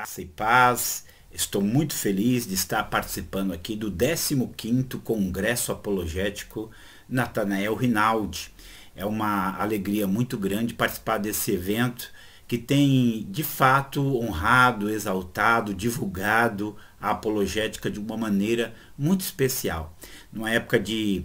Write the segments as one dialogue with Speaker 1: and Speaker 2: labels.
Speaker 1: Graça e paz. Estou muito feliz de estar participando aqui do 15º Congresso Apologético Nathanael Rinaldi. É uma alegria muito grande participar desse evento que tem, de fato, honrado, exaltado, divulgado a apologética de uma maneira muito especial. Numa época de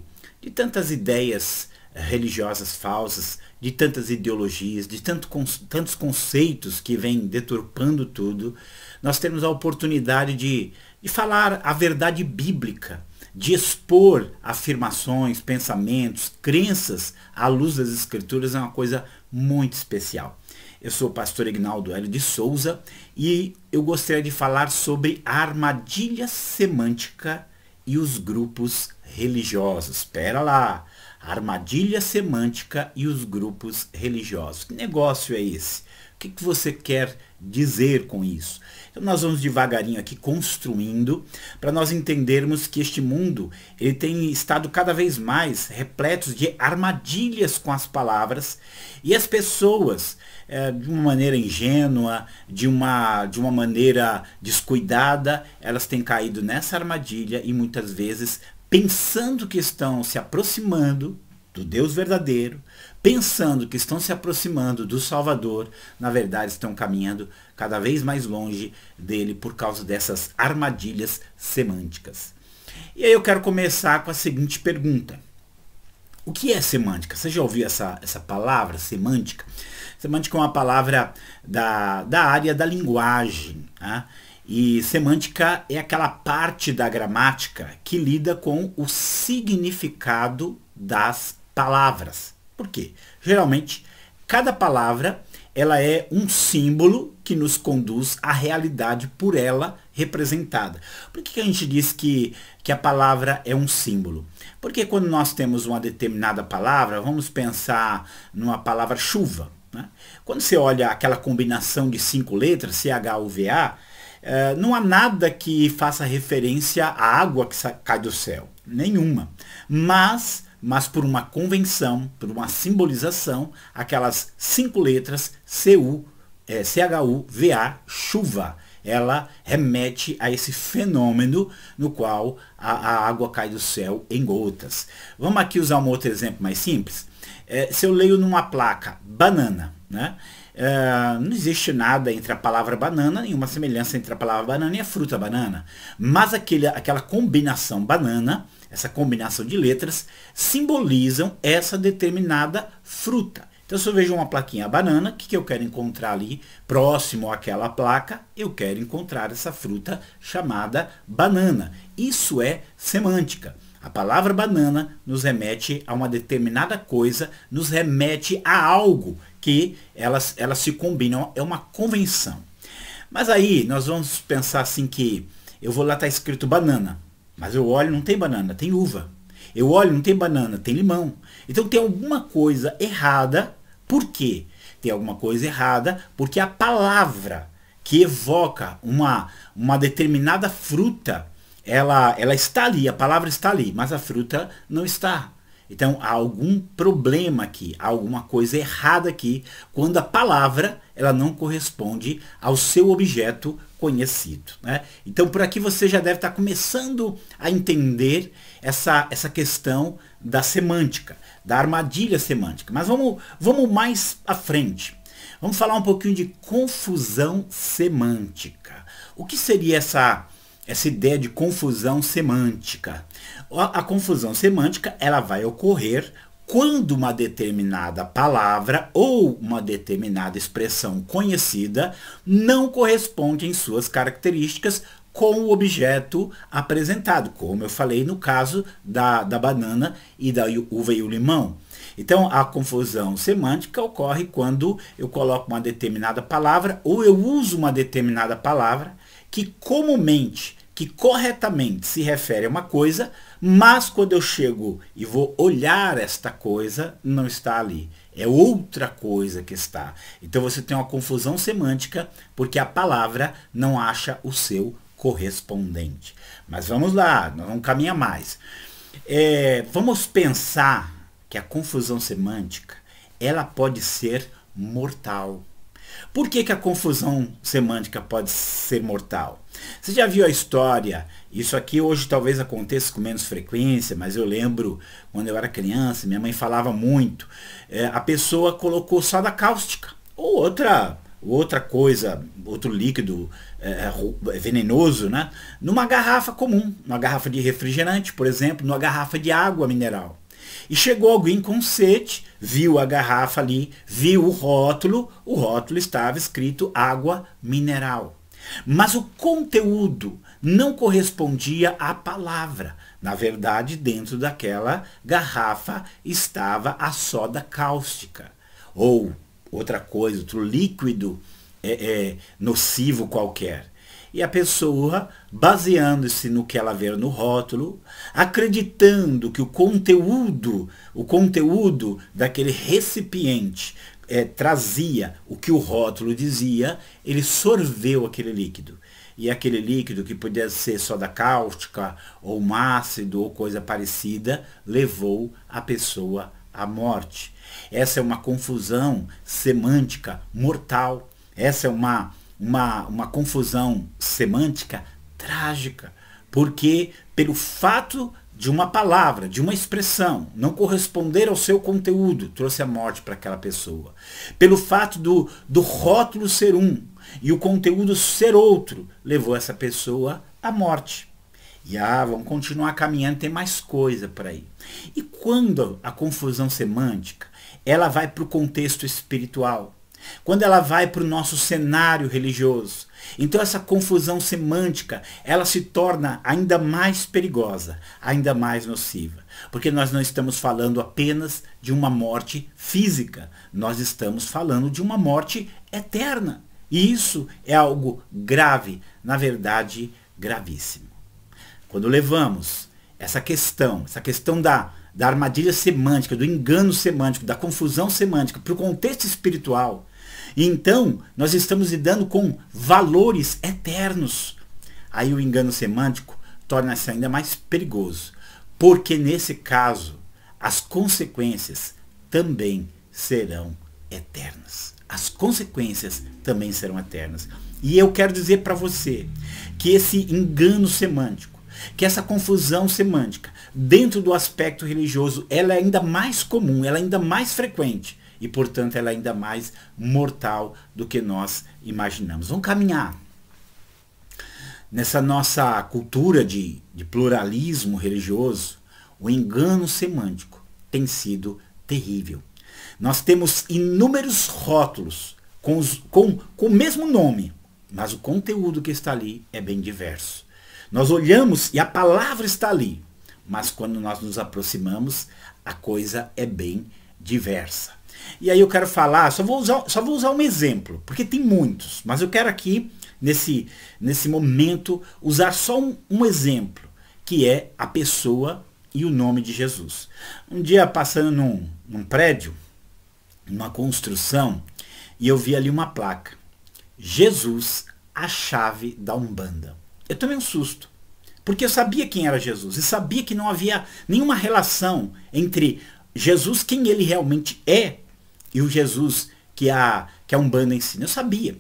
Speaker 1: tantas ideias religiosas falsas, de tantas ideologias, de tantos conceitos que vêm deturpando tudo, nós temos a oportunidade de falar a verdade bíblica, de expor afirmações, pensamentos, crenças à luz das Escrituras. É uma coisa muito especial. Eu sou o pastor Ignaldo Hélio de Souza e eu gostaria de falar sobre a armadilha semântica e os grupos religiosos. Espera lá! A armadilha semântica e os grupos religiosos. Que negócio é esse? O que você quer dizer com isso? Então nós vamos devagarinho aqui construindo para nós entendermos que este mundo ele tem estado cada vez mais repleto de armadilhas com as palavras e as pessoas de uma maneira ingênua, de uma maneira descuidada, elas têm caído nessa armadilha e muitas vezes pensando que estão se aproximando do Deus verdadeiro, pensando que estão se aproximando do Salvador, na verdade estão caminhando cada vez mais longe dele por causa dessas armadilhas semânticas. E aí eu quero começar com a seguinte pergunta. O que é semântica? Você já ouviu essa palavra, semântica? Semântica é uma palavra da área da linguagem, tá? E semântica é aquela parte da gramática que lida com o significado das palavras. Por quê? Geralmente, cada palavra ela é um símbolo que nos conduz à realidade por ela representada. Por que a gente diz que a palavra é um símbolo? Porque quando nós temos uma determinada palavra, vamos pensar numa palavra chuva, né? Quando você olha aquela combinação de 5 letras, CHUVA, não há nada que faça referência à água que cai do céu. Nenhuma. Mas por uma convenção, por uma simbolização, aquelas 5 letras CHUVA, chuva, ela remete a esse fenômeno no qual a água cai do céu em gotas. Vamos aqui usar um outro exemplo mais simples. Se eu leio numa placa banana, né? Não existe nada entre a palavra banana, nenhuma semelhança entre a palavra banana e a fruta banana. Mas aquela combinação banana, essa combinação de letras, simbolizam essa determinada fruta. Então se eu vejo uma plaquinha banana, o que eu quero encontrar ali próximo àquela placa? Eu quero encontrar essa fruta chamada banana. Isso é semântica. A palavra banana nos remete a uma determinada coisa, nos remete a algo que elas se combinam, é uma convenção. Mas aí nós vamos pensar assim que eu vou lá, está escrito banana, mas eu olho, não tem banana, tem uva. Eu olho, não tem banana, tem limão. Então tem alguma coisa errada. Por quê? Tem alguma coisa errada porque a palavra que evoca uma determinada fruta, ela está ali, a palavra está ali, mas a fruta não está. Então há algum problema aqui, há alguma coisa errada aqui, quando a palavra ela não corresponde ao seu objeto conhecido, né? Então por aqui você já deve estar começando a entender essa questão da semântica, da armadilha semântica. Mas vamos mais à frente. Vamos falar um pouquinho de confusão semântica. O que seria essa ideia de confusão semântica? A confusão semântica ela vai ocorrer quando uma determinada palavra ou uma determinada expressão conhecida não corresponde em suas características com o objeto apresentado, como eu falei no caso da banana e da uva e o limão. Então a confusão semântica ocorre quando eu coloco uma determinada palavra ou eu uso uma determinada palavra que comumente, que corretamente se refere a uma coisa, mas quando eu chego e vou olhar esta coisa, não está ali. É outra coisa que está. Então você tem uma confusão semântica porque a palavra não acha o seu correspondente. Mas vamos lá, nós vamos caminhar mais. Vamos pensar que a confusão semântica ela pode ser mortal. Por que a confusão semântica pode ser mortal? Você já viu a história? Isso aqui hoje talvez aconteça com menos frequência, mas eu lembro quando eu era criança, minha mãe falava muito. A pessoa colocou soda cáustica ou outra coisa, outro líquido venenoso, né? Numa garrafa comum, numa garrafa de refrigerante, por exemplo, numa garrafa de água mineral. E chegou alguém com sede, viu a garrafa ali, viu o rótulo estava escrito água mineral. Mas o conteúdo não correspondia à palavra. Na verdade, dentro daquela garrafa estava a soda cáustica. Ou outra coisa, outro líquido nocivo qualquer. E a pessoa, baseando-se no que ela vê no rótulo, acreditando que o conteúdo daquele recipiente trazia o que o rótulo dizia, ele sorveu aquele líquido. E aquele líquido, que podia ser soda cáustica, ou um ácido, ou coisa parecida, levou a pessoa à morte. Essa é uma confusão semântica mortal. Essa é uma confusão semântica trágica, porque pelo fato de uma palavra, de uma expressão não corresponder ao seu conteúdo, trouxe a morte para aquela pessoa. Pelo fato do rótulo ser um e o conteúdo ser outro, levou essa pessoa à morte. E vamos continuar caminhando, tem mais coisa por aí. E quando a confusão semântica ela vai para o contexto espiritual, quando ela vai para o nosso cenário religioso, então essa confusão semântica, ela se torna ainda mais perigosa, ainda mais nociva. Porque nós não estamos falando apenas de uma morte física, nós estamos falando de uma morte eterna. E isso é algo grave, na verdade, gravíssimo. Quando levamos essa questão da armadilha semântica, do engano semântico, da confusão semântica para o contexto espiritual, então nós estamos lidando com valores eternos. Aí o engano semântico torna-se ainda mais perigoso, porque nesse caso as consequências também serão eternas. As consequências também serão eternas. E eu quero dizer para você que esse engano semântico, que essa confusão semântica, dentro do aspecto religioso, ela é ainda mais comum, ela é ainda mais frequente. E, portanto, ela é ainda mais mortal do que nós imaginamos. Vamos caminhar. Nessa nossa cultura de pluralismo religioso, o engano semântico tem sido terrível. Nós temos inúmeros rótulos com o mesmo nome, mas o conteúdo que está ali é bem diverso. Nós olhamos e a palavra está ali, mas quando nós nos aproximamos, a coisa é bem diversa. E aí eu quero falar, só vou usar um exemplo, porque tem muitos, mas eu quero aqui, nesse momento, usar só um exemplo, que é a pessoa e o nome de Jesus. Um dia passando num prédio, numa construção, e eu vi ali uma placa, Jesus, a chave da Umbanda. Eu tomei um susto, porque eu sabia quem era Jesus, e sabia que não havia nenhuma relação entre Jesus, quem ele realmente é, e o Jesus que a Umbanda ensina. Eu sabia.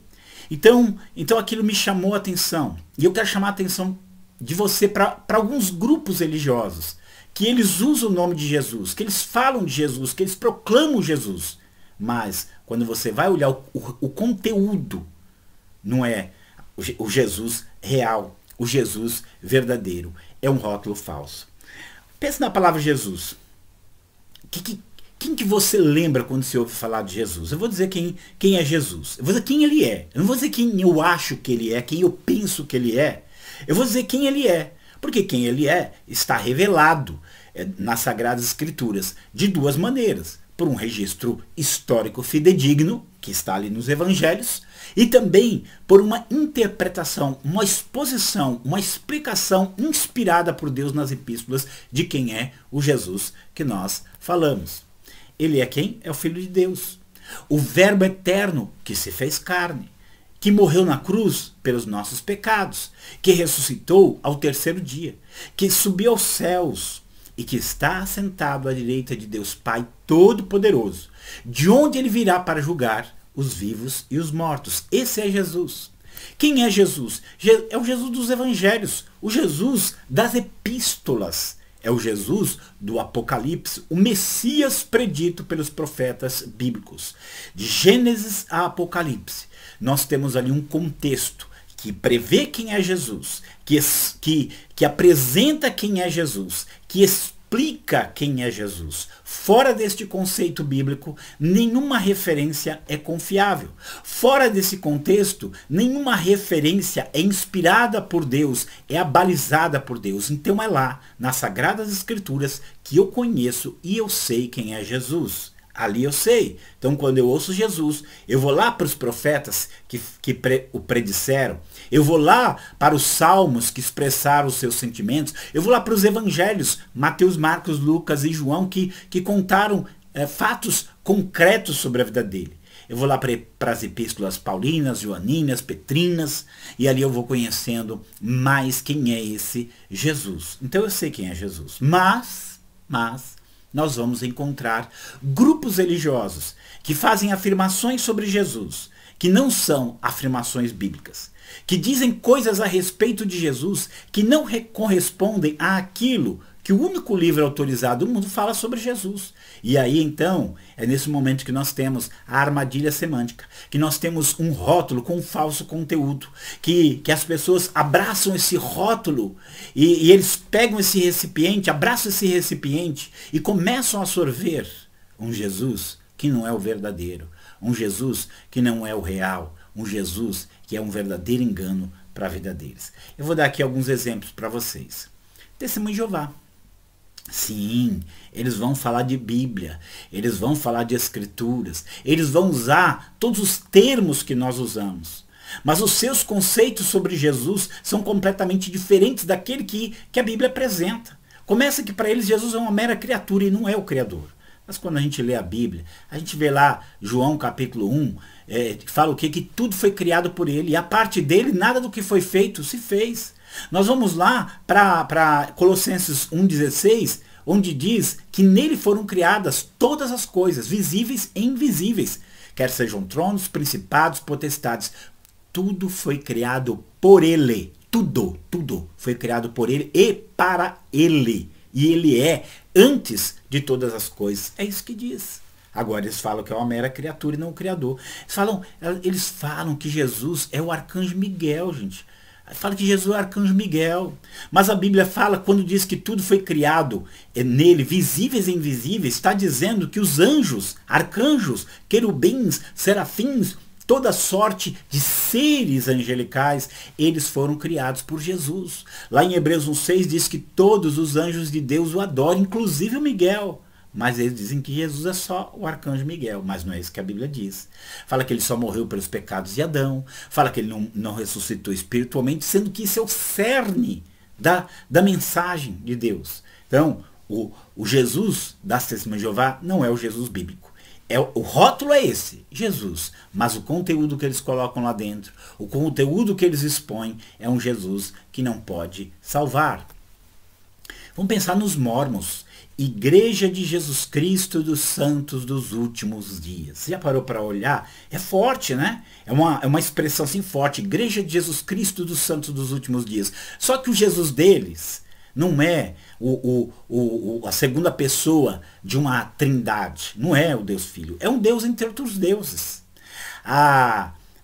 Speaker 1: Então aquilo me chamou a atenção. E eu quero chamar a atenção de você para alguns grupos religiosos, que eles usam o nome de Jesus, que eles falam de Jesus, que eles proclamam Jesus. Mas quando você vai olhar o conteúdo, não é o Jesus real, o Jesus verdadeiro. É um rótulo falso. Pense na palavra Jesus. Quem que você lembra quando se ouve falar de Jesus? Eu vou dizer quem é Jesus. Eu vou dizer quem ele é. Eu não vou dizer quem eu acho que ele é, quem eu penso que ele é. Eu vou dizer quem ele é. Porque quem ele é está revelado nas Sagradas Escrituras de duas maneiras. Por um registro histórico fidedigno, que está ali nos Evangelhos, e também por uma interpretação, uma exposição, uma explicação inspirada por Deus nas epístolas de quem é o Jesus que nós falamos. Ele é quem? É o Filho de Deus. O Verbo eterno que se fez carne, que morreu na cruz pelos nossos pecados, que ressuscitou ao terceiro dia, que subiu aos céus e que está assentado à direita de Deus Pai Todo-Poderoso, de onde ele virá para julgar os vivos e os mortos. Esse é Jesus. Quem é Jesus? É o Jesus dos evangelhos, o Jesus das epístolas. É o Jesus do Apocalipse, o Messias predito pelos profetas bíblicos. De Gênesis a Apocalipse, nós temos ali um contexto que prevê quem é Jesus, que apresenta quem é Jesus, que explica quem é Jesus. Fora deste conceito bíblico, nenhuma referência é confiável. Fora desse contexto, nenhuma referência é inspirada por Deus, é abalizada por Deus. Então é lá, nas Sagradas Escrituras, que eu conheço e eu sei quem é Jesus. Ali eu sei. Então quando eu ouço Jesus, eu vou lá para os profetas que o predisseram, eu vou lá para os salmos que expressaram os seus sentimentos, eu vou lá para os evangelhos, Mateus, Marcos, Lucas e João, que contaram fatos concretos sobre a vida dele. Eu vou lá para as epístolas paulinas, joaninas, petrinas, e ali eu vou conhecendo mais quem é esse Jesus. Então eu sei quem é Jesus. Mas nós vamos encontrar grupos religiosos que fazem afirmações sobre Jesus, que não são afirmações bíblicas, que dizem coisas a respeito de Jesus que não correspondem àquilo que o único livro autorizado do mundo fala sobre Jesus. E aí então, é nesse momento que nós temos a armadilha semântica, que nós temos um rótulo com um falso conteúdo, que as pessoas abraçam esse rótulo e eles pegam esse recipiente, abraçam esse recipiente e começam a sorver um Jesus que não é o verdadeiro, um Jesus que não é o real, um Jesus que é um verdadeiro engano para a vida deles. Eu vou dar aqui alguns exemplos para vocês. Testemunho de Jeová. Sim, eles vão falar de Bíblia, eles vão falar de Escrituras, eles vão usar todos os termos que nós usamos. Mas os seus conceitos sobre Jesus são completamente diferentes daquele que a Bíblia apresenta. Começa que para eles Jesus é uma mera criatura e não é o Criador. Mas quando a gente lê a Bíblia, a gente vê lá João capítulo 1, fala o quê? Que tudo foi criado por ele, e a parte dele, nada do que foi feito se fez. Nós vamos lá para Colossenses 1,16, onde diz que nele foram criadas todas as coisas, visíveis e invisíveis, quer sejam tronos, principados, potestades. Tudo foi criado por ele. Tudo foi criado por ele e para ele. E ele é antes de todas as coisas. É isso que diz. Agora eles falam que é uma mera criatura e não o Criador. Eles falam que Jesus é o arcanjo Miguel, gente. Fala que Jesus é o arcanjo Miguel. Mas a Bíblia fala, quando diz que tudo foi criado nele, visíveis e invisíveis, está dizendo que os anjos, arcanjos, querubins, serafins, toda sorte de seres angelicais, eles foram criados por Jesus. Lá em Hebreus 1,6 diz que todos os anjos de Deus o adoram, inclusive o Miguel. Mas eles dizem que Jesus é só o arcanjo Miguel, mas não é isso que a Bíblia diz. Fala que ele só morreu pelos pecados de Adão, fala que ele não ressuscitou espiritualmente, sendo que isso é o cerne da mensagem de Deus. Então, o Jesus das Testemunhas de Jeová não é o Jesus bíblico. O rótulo é esse, Jesus, mas o conteúdo que eles colocam lá dentro, o conteúdo que eles expõem é um Jesus que não pode salvar. Vamos pensar nos mormons. Igreja de Jesus Cristo dos Santos dos Últimos Dias. Você já parou para olhar? É forte, né? É uma expressão assim forte. Igreja de Jesus Cristo dos Santos dos Últimos Dias. Só que o Jesus deles não é a segunda pessoa de uma trindade. Não é o Deus Filho. É um Deus entre outros deuses.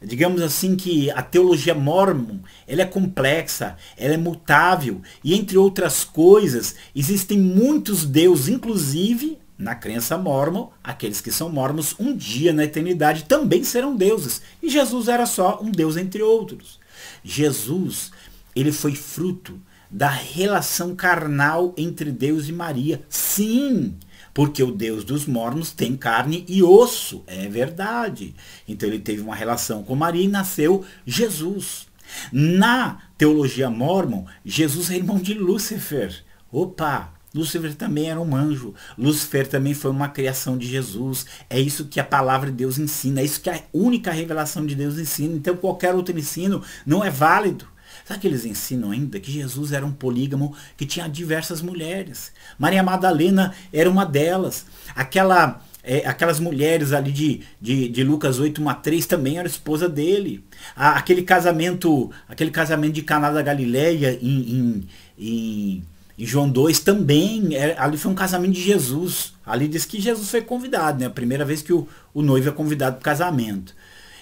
Speaker 1: Digamos assim que a teologia mórmon, ela é complexa, ela é mutável, e entre outras coisas, existem muitos deuses, inclusive, na crença mórmon, aqueles que são mórmons, um dia na eternidade também serão deuses, e Jesus era só um deus entre outros. Jesus, ele foi fruto da relação carnal entre Deus e Maria, sim, porque o Deus dos mormons tem carne e osso, é verdade. Então ele teve uma relação com Maria e nasceu Jesus. Na teologia mórmon, Jesus é irmão de Lúcifer. Opa, Lúcifer também era um anjo. Lúcifer também foi uma criação de Jesus. É isso que a palavra de Deus ensina, é isso que a única revelação de Deus ensina. Então qualquer outro ensino não é válido. Sabe que eles ensinam ainda que Jesus era um polígamo que tinha diversas mulheres. Maria Madalena era uma delas. Aquela Aquelas mulheres ali de Lucas 8:1-3 também era esposa dele. Aquele casamento de Caná da Galileia em João 2 também, ali foi um casamento de Jesus. Ali diz que Jesus foi convidado, né? A primeira vez que o noivo é convidado para o casamento.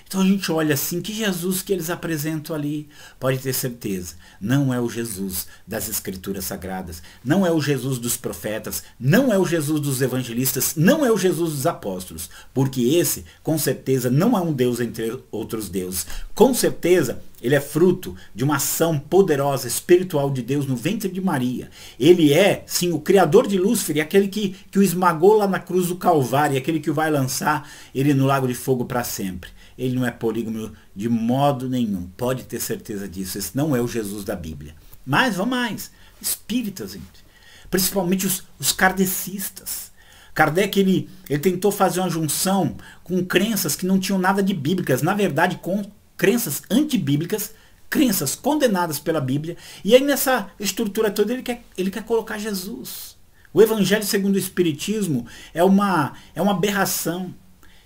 Speaker 1: Então a gente olha assim, que Jesus que eles apresentam ali, pode ter certeza, não é o Jesus das Escrituras Sagradas, não é o Jesus dos profetas, não é o Jesus dos evangelistas, não é o Jesus dos apóstolos, porque esse, com certeza, não é um Deus entre outros deuses. Com certeza, ele é fruto de uma ação poderosa, espiritual de Deus no ventre de Maria. Ele é, sim, o criador de Lúcifer, e aquele que o esmagou lá na cruz do Calvário, e aquele que vai lançar ele no lago de fogo para sempre. Ele não é polígamo de modo nenhum. Pode ter certeza disso. Esse não é o Jesus da Bíblia. Mas, vamos mais. Espíritas, gente. Principalmente os kardecistas. Kardec, ele tentou fazer uma junção com crenças que não tinham nada de bíblicas. Na verdade, com crenças antibíblicas, crenças condenadas pela Bíblia. E aí, nessa estrutura toda, ele quer colocar Jesus. O Evangelho segundo o Espiritismo é uma aberração.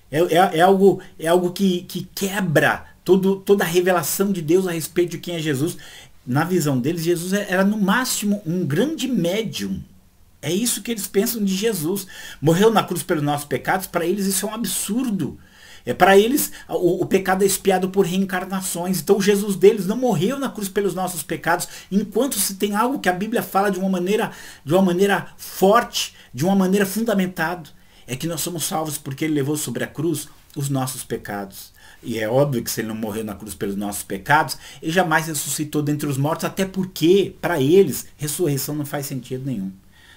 Speaker 1: É algo que quebra toda a revelação de Deus a respeito de quem é Jesus. Na visão deles, Jesus era no máximo um grande médium. É isso que eles pensam de Jesus. Morreu na cruz pelos nossos pecados, para eles isso é um absurdo. Para eles, o pecado é expiado por reencarnações. Então o Jesus deles não morreu na cruz pelos nossos pecados, enquanto se tem algo que a Bíblia fala de uma maneira forte, de uma maneira fundamentada. É que nós somos salvos porque ele levou sobre a cruz os nossos pecados. E é óbvio que se ele não morreu na cruz pelos nossos pecados, ele jamais ressuscitou dentre os mortos, até porque, para eles, ressurreição não faz sentido nenhum.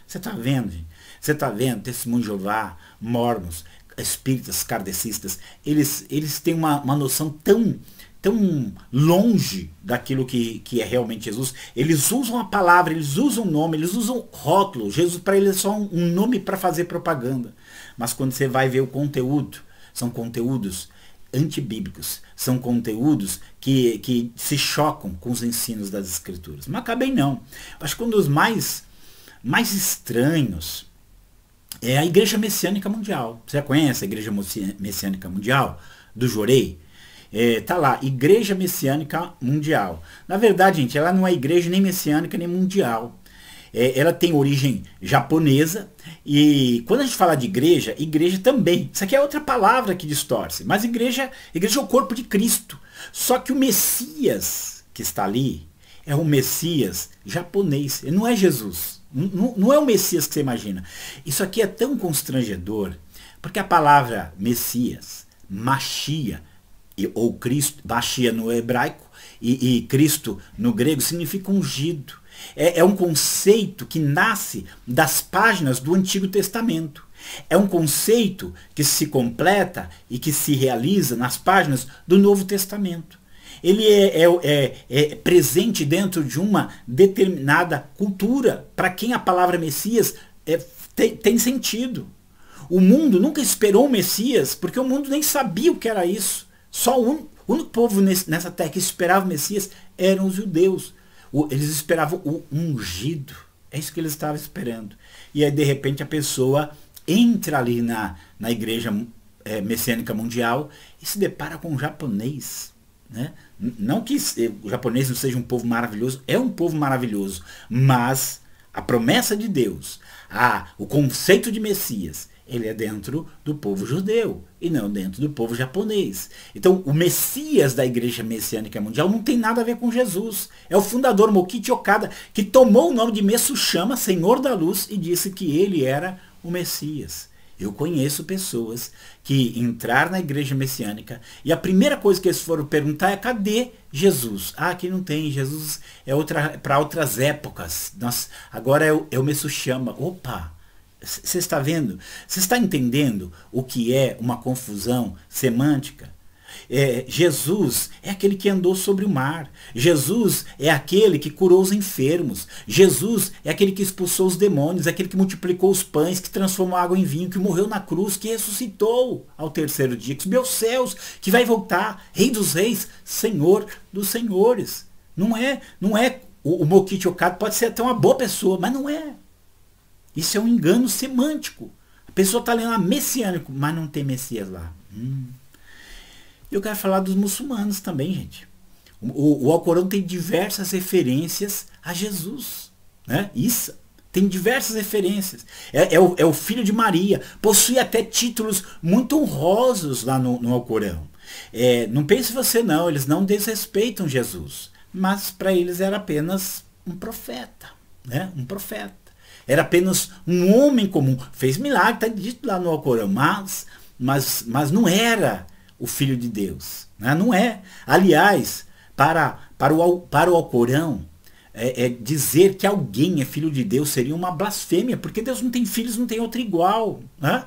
Speaker 1: Você está vendo, gente? Você está vendo? Testemunho de Jeová, mormons, espíritas, kardecistas, eles têm uma noção tão longe daquilo que é realmente Jesus. Eles usam a palavra, eles usam o nome, eles usam rótulo. Jesus para eles é só um nome para fazer propaganda. Mas quando você vai ver o conteúdo, são conteúdos antibíblicos, são conteúdos que se chocam com os ensinos das Escrituras. Mas acabei não. Acho que um dos mais estranhos é a Igreja Messiânica Mundial. Você já conhece a Igreja Messiânica Mundial? Do Jorei? Tá lá, Igreja Messiânica Mundial. Na verdade, gente, ela não é igreja nem messiânica nem mundial. Ela tem origem japonesa, e quando a gente fala de igreja também. Isso aqui é outra palavra que distorce. Mas igreja é o corpo de Cristo. Só que o Messias que está ali é um Messias japonês. Ele não é Jesus. Não é o Messias que você imagina. Isso aqui é tão constrangedor, porque a palavra Messias, Machia, ou Cristo, Machia no hebraico, e Cristo no grego, significa ungido. É um conceito que nasce das páginas do Antigo Testamento. É um conceito que se completa e que se realiza nas páginas do Novo Testamento. Ele é presente dentro de uma determinada cultura, para quem a palavra Messias tem sentido. O mundo nunca esperou o Messias, porque o mundo nem sabia o que era isso. Só o único povo nessa terra que esperava o Messias eram os judeus. Eles esperavam o ungido. É isso que eles estavam esperando. E aí, de repente, a pessoa entra ali na Igreja Messiânica Mundial e se depara com um japonês. Né? Não que o japonês não seja um povo maravilhoso, é um povo maravilhoso, mas a promessa de Deus, o conceito de Messias, ele é dentro do povo judeu e não dentro do povo japonês. Então, o Messias da Igreja Messiânica Mundial não tem nada a ver com Jesus. É o fundador Mokichi Okada, que tomou o nome de Meshushama, Senhor da Luz, e disse que ele era o Messias. Eu conheço pessoas que entraram na Igreja Messiânica e a primeira coisa que eles foram perguntar é: cadê Jesus? Aqui não tem, Jesus é para outras épocas. Agora é o Meshushama. Opa! Você está vendo? Você está entendendo o que é uma confusão semântica? Jesus é aquele que andou sobre o mar. Jesus é aquele que curou os enfermos. Jesus é aquele que expulsou os demônios, aquele que multiplicou os pães, que transformou a água em vinho, que morreu na cruz, que ressuscitou ao terceiro dia, que subiu aos céus, que vai voltar, Rei dos reis, Senhor dos senhores. Não é o Mokichi Okada pode ser até uma boa pessoa, mas não é. Isso é um engano semântico. pessoa está lendo messiânico, mas não tem Messias lá. Eu quero falar dos muçulmanos também, gente. O Alcorão tem diversas referências a Jesus, né? Isso, tem diversas referências. É o filho de Maria, possui até títulos muito honrosos lá no Alcorão. Não pense você não, eles não desrespeitam Jesus, mas para eles era apenas um profeta, né? Um profeta. Era apenas um homem comum. Fez milagre, está dito lá no Alcorão, mas não era o Filho de Deus. Né? Não é. Aliás, para o Alcorão, dizer que alguém é filho de Deus seria uma blasfêmia, porque Deus não tem filhos, não tem outro igual. Né?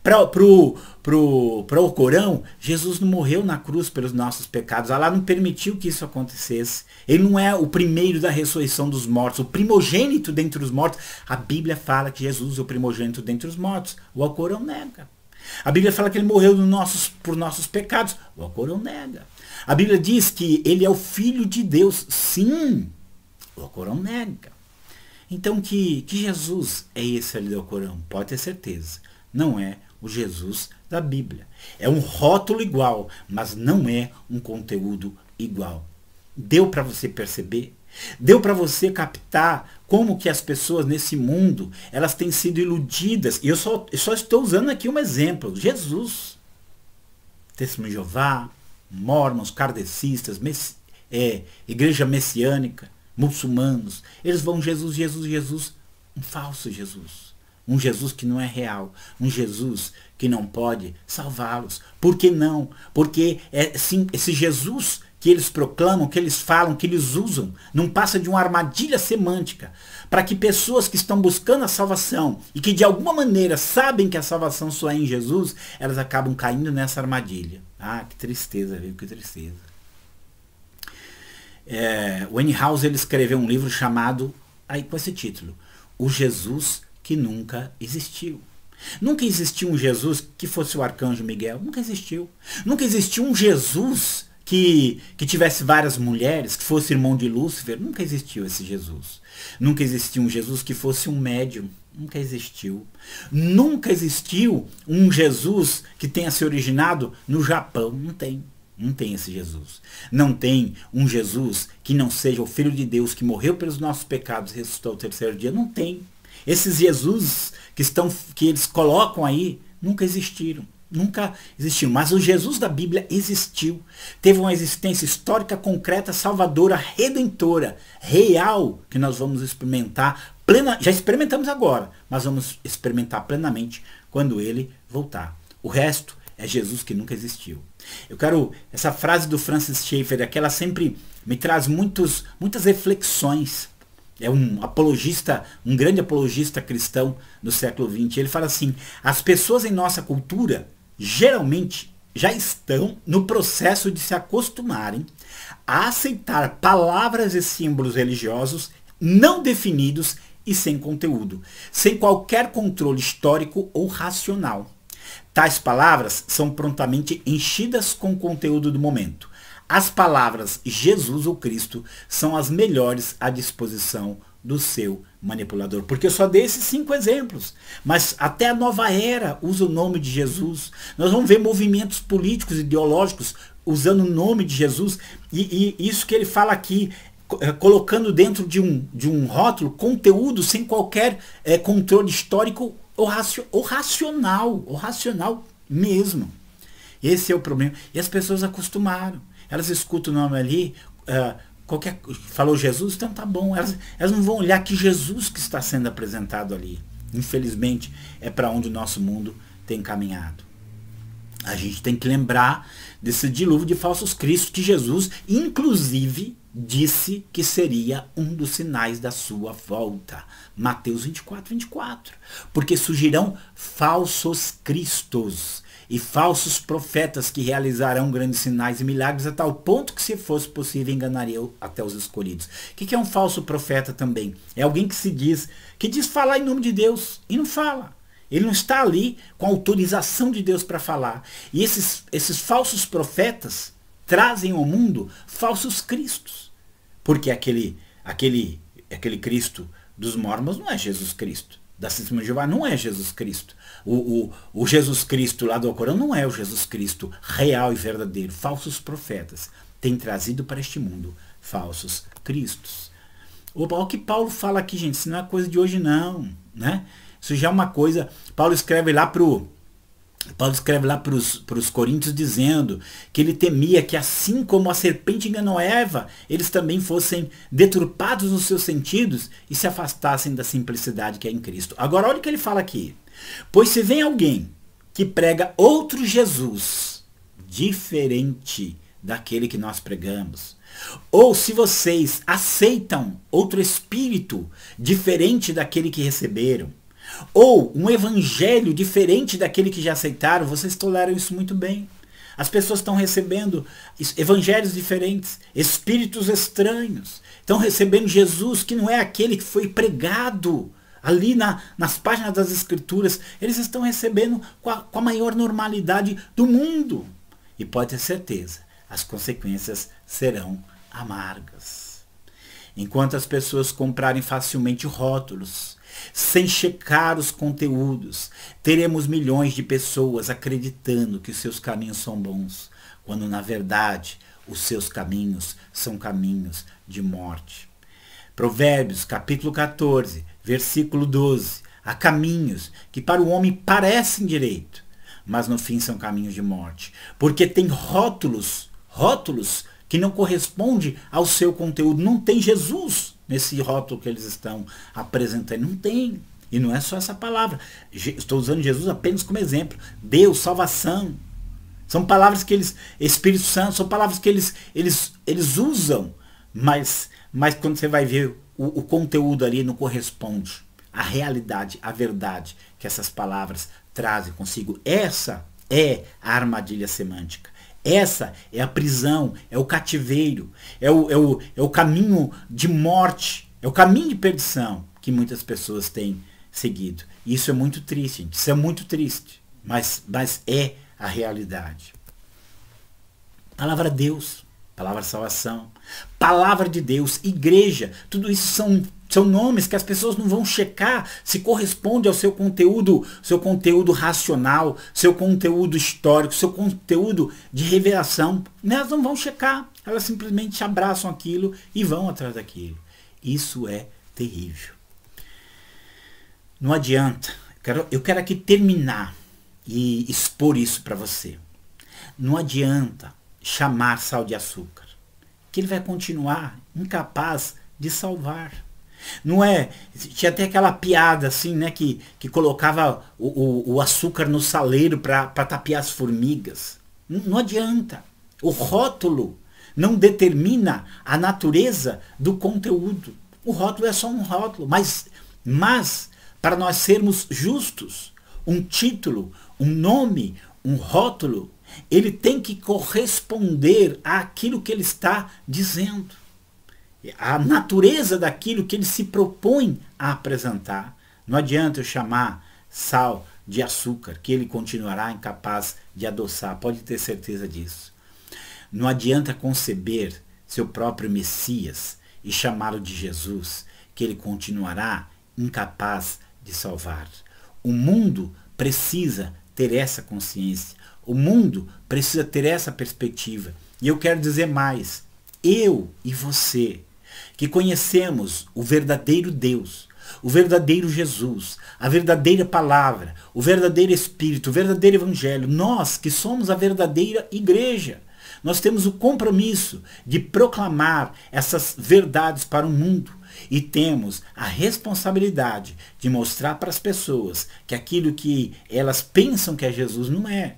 Speaker 1: Para o Alcorão, Jesus não morreu na cruz pelos nossos pecados. Allah não permitiu que isso acontecesse. Ele não é o primeiro da ressurreição dos mortos, o primogênito dentre os mortos. A Bíblia fala que Jesus é o primogênito dentre os mortos. O Alcorão nega. A Bíblia fala que ele morreu por nossos pecados. O Alcorão nega. A Bíblia diz que ele é o Filho de Deus. Sim, o Alcorão nega. Então que Jesus é esse ali do Alcorão? Pode ter certeza. Não é o Jesus da Bíblia. É um rótulo igual, mas não é um conteúdo igual. Deu para você perceber? Deu para você captar como que as pessoas nesse mundo, elas têm sido iludidas? E eu só estou usando aqui um exemplo. Jesus, Testemunho de Jeová, Mormons, kardecistas, igreja messiânica, muçulmanos, eles vão Jesus, um falso Jesus. Um Jesus que não é real, um Jesus que não pode salvá-los. Por que não? Porque esse Jesus que eles proclamam, que eles falam, que eles usam, não passa de uma armadilha semântica para que pessoas que estão buscando a salvação e que de alguma maneira sabem que a salvação só é em Jesus, elas acabam caindo nessa armadilha. Ah, que tristeza, viu? Que tristeza. O Weinhaus, ele escreveu um livro chamado, aí com esse título, O Jesus que nunca existiu. Nunca existiu um Jesus que fosse o arcanjo Miguel. Nunca existiu. Nunca existiu um Jesus que tivesse várias mulheres, que fosse irmão de Lúcifer. Nunca existiu esse Jesus. Nunca existiu um Jesus que fosse um médium. Nunca existiu. Nunca existiu um Jesus que tenha se originado no Japão. Não tem. Não tem esse Jesus. Não tem um Jesus que não seja o Filho de Deus, que morreu pelos nossos pecados e ressuscitou ao terceiro dia. Não tem. Esses Jesus que eles colocam aí nunca existiram. Nunca existiu. Mas o Jesus da Bíblia existiu. Teve uma existência histórica, concreta, salvadora, redentora, real, que nós vamos experimentar já experimentamos agora, mas vamos experimentar plenamente quando ele voltar. O resto é Jesus que nunca existiu. Essa frase do Francis Schaeffer, aquela sempre me traz muitas reflexões. É um apologista, um grande apologista cristão do século XX. Ele fala assim: as pessoas em nossa cultura geralmente já estão no processo de se acostumarem a aceitar palavras e símbolos religiosos não definidos e sem conteúdo, sem qualquer controle histórico ou racional. Tais palavras são prontamente enchidas com o conteúdo do momento. As palavras Jesus ou Cristo são as melhores à disposição do seu manipulador. Porque eu só dei esses 5 exemplos. Mas até a nova era usa o nome de Jesus. Nós vamos ver movimentos políticos, ideológicos, usando o nome de Jesus. E isso que ele fala aqui, colocando dentro de um rótulo conteúdo sem qualquer controle histórico ou racional. Ou racional mesmo. Esse é o problema. E as pessoas acostumaram. Elas escutam o nome ali, falou Jesus, então tá bom. Elas não vão olhar que Jesus que está sendo apresentado ali. Infelizmente, é para onde o nosso mundo tem caminhado. A gente tem que lembrar desse dilúvio de falsos cristos que Jesus, inclusive, disse que seria um dos sinais da sua volta. Mateus 24. Porque surgirão falsos cristos e falsos profetas que realizarão grandes sinais e milagres a tal ponto que, se fosse possível, enganariam até os escolhidos. O que é um falso profeta também? É alguém que diz falar em nome de Deus e não fala. Ele não está ali com a autorização de Deus para falar. E esses falsos profetas trazem ao mundo falsos cristos. Porque aquele Cristo dos mormons não é Jesus Cristo. da testemunha de Jeová não é Jesus Cristo. O Jesus Cristo lá do Alcorão não é o Jesus Cristo real e verdadeiro. Falsos profetas têm trazido para este mundo falsos cristos. O que Paulo fala aqui, gente, isso não é coisa de hoje não, né? Isso já é uma coisa, Paulo escreve lá para os coríntios dizendo que ele temia que assim como a serpente enganou Eva, eles também fossem deturpados nos seus sentidos e se afastassem da simplicidade que é em Cristo. Agora olha o que ele fala aqui. Pois se vem alguém que prega outro Jesus, diferente daquele que nós pregamos, ou se vocês aceitam outro espírito diferente daquele que receberam, ou um evangelho diferente daquele que já aceitaram, vocês toleram isso muito bem. As pessoas estão recebendo evangelhos diferentes, espíritos estranhos, estão recebendo Jesus que não é aquele que foi pregado ali nas páginas das Escrituras. Eles estão recebendo com a maior normalidade do mundo. E pode ter certeza, as consequências serão amargas. Enquanto as pessoas comprarem facilmente rótulos, sem checar os conteúdos, teremos milhões de pessoas acreditando que os seus caminhos são bons, quando na verdade os seus caminhos são caminhos de morte. Provérbios capítulo 14, versículo 12. Há caminhos que para o homem parecem direito, mas no fim são caminhos de morte, porque tem rótulos que não correspondem ao seu conteúdo. Não tem Jesus nesse rótulo que eles estão apresentando. Não tem. E não é só essa palavra. Estou usando Jesus apenas como exemplo. Deus, salvação. São palavras que eles, Espírito Santo, são palavras que eles usam, mas quando você vai ver o conteúdo ali não corresponde à realidade, à verdade que essas palavras trazem consigo. Essa é a armadilha semântica. Essa é a prisão, é o cativeiro, é o caminho de morte, é o caminho de perdição que muitas pessoas têm seguido. E isso é muito triste, gente. Isso é muito triste, mas é a realidade. Palavra de Deus, palavra de salvação, palavra de Deus, igreja, tudo isso são nomes que as pessoas não vão checar se corresponde ao seu conteúdo racional, seu conteúdo histórico, seu conteúdo de revelação. Elas não vão checar, elas simplesmente abraçam aquilo e vão atrás daquilo. Isso é terrível. Não adianta, eu quero aqui terminar e expor isso para você. Não adianta chamar sal de açúcar, que ele vai continuar incapaz de salvar. Não é? Tinha até aquela piada assim, né, que colocava o açúcar no saleiro para tapear as formigas. Não adianta. O rótulo não determina a natureza do conteúdo. O rótulo é só um rótulo, mas para nós sermos justos, um título, um nome, um rótulo, ele tem que corresponder àquilo que ele está dizendo. A natureza daquilo que ele se propõe a apresentar. Não adianta eu chamar sal de açúcar, que ele continuará incapaz de adoçar, pode ter certeza disso. Não adianta conceber seu próprio Messias e chamá-lo de Jesus, que ele continuará incapaz de salvar. O mundo precisa ter essa consciência, o mundo precisa ter essa perspectiva. E eu quero dizer mais, eu e você, que conhecemos o verdadeiro Deus, o verdadeiro Jesus, a verdadeira palavra, o verdadeiro Espírito, o verdadeiro Evangelho, nós que somos a verdadeira igreja, nós temos o compromisso de proclamar essas verdades para o mundo e temos a responsabilidade de mostrar para as pessoas que aquilo que elas pensam que é Jesus não é,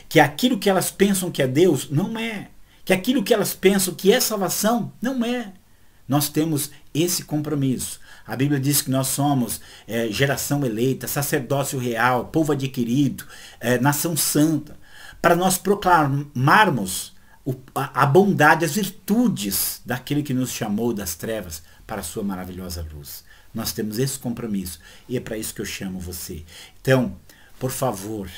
Speaker 1: que aquilo que elas pensam que é Deus não é, que aquilo que elas pensam que é salvação não é. Nós temos esse compromisso. A Bíblia diz que nós somos geração eleita, sacerdócio real, povo adquirido, nação santa, para nós proclamarmos a bondade, as virtudes daquele que nos chamou das trevas para a sua maravilhosa luz. Nós temos esse compromisso e é para isso que eu chamo você. Então, por favor,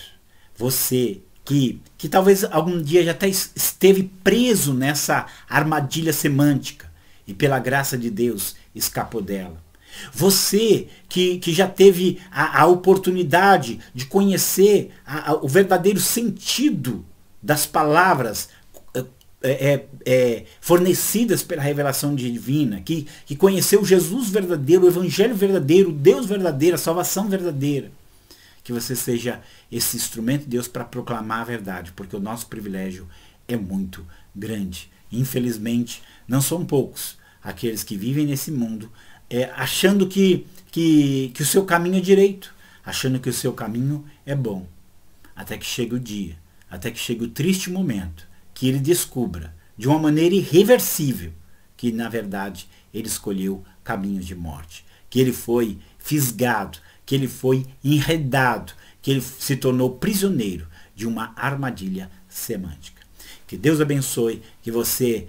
Speaker 1: você que talvez algum dia já até esteve preso nessa armadilha semântica, e pela graça de Deus escapou dela. Você que já teve a oportunidade de conhecer o verdadeiro sentido das palavras fornecidas pela revelação divina, que conheceu Jesus verdadeiro, o Evangelho verdadeiro, o Deus verdadeiro, a salvação verdadeira. Que você seja esse instrumento de Deus para proclamar a verdade, porque o nosso privilégio é muito grande. Infelizmente, não são poucos aqueles que vivem nesse mundo achando que o seu caminho é direito, achando que o seu caminho é bom. Até que chegue o dia, até que chegue o triste momento, que ele descubra, de uma maneira irreversível, que na verdade ele escolheu caminhos de morte, que ele foi fisgado, que ele foi enredado, que ele se tornou prisioneiro de uma armadilha semântica. Que Deus abençoe, que você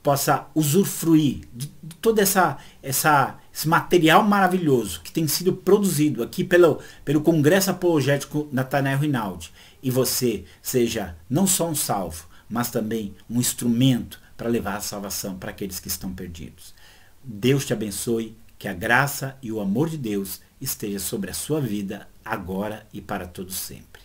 Speaker 1: possa usufruir de todo esse material maravilhoso que tem sido produzido aqui pelo Congresso Apologético Natanael Rinaldi, e você seja não só um salvo, mas também um instrumento para levar a salvação para aqueles que estão perdidos. Deus te abençoe, que a graça e o amor de Deus esteja sobre a sua vida agora e para todo sempre.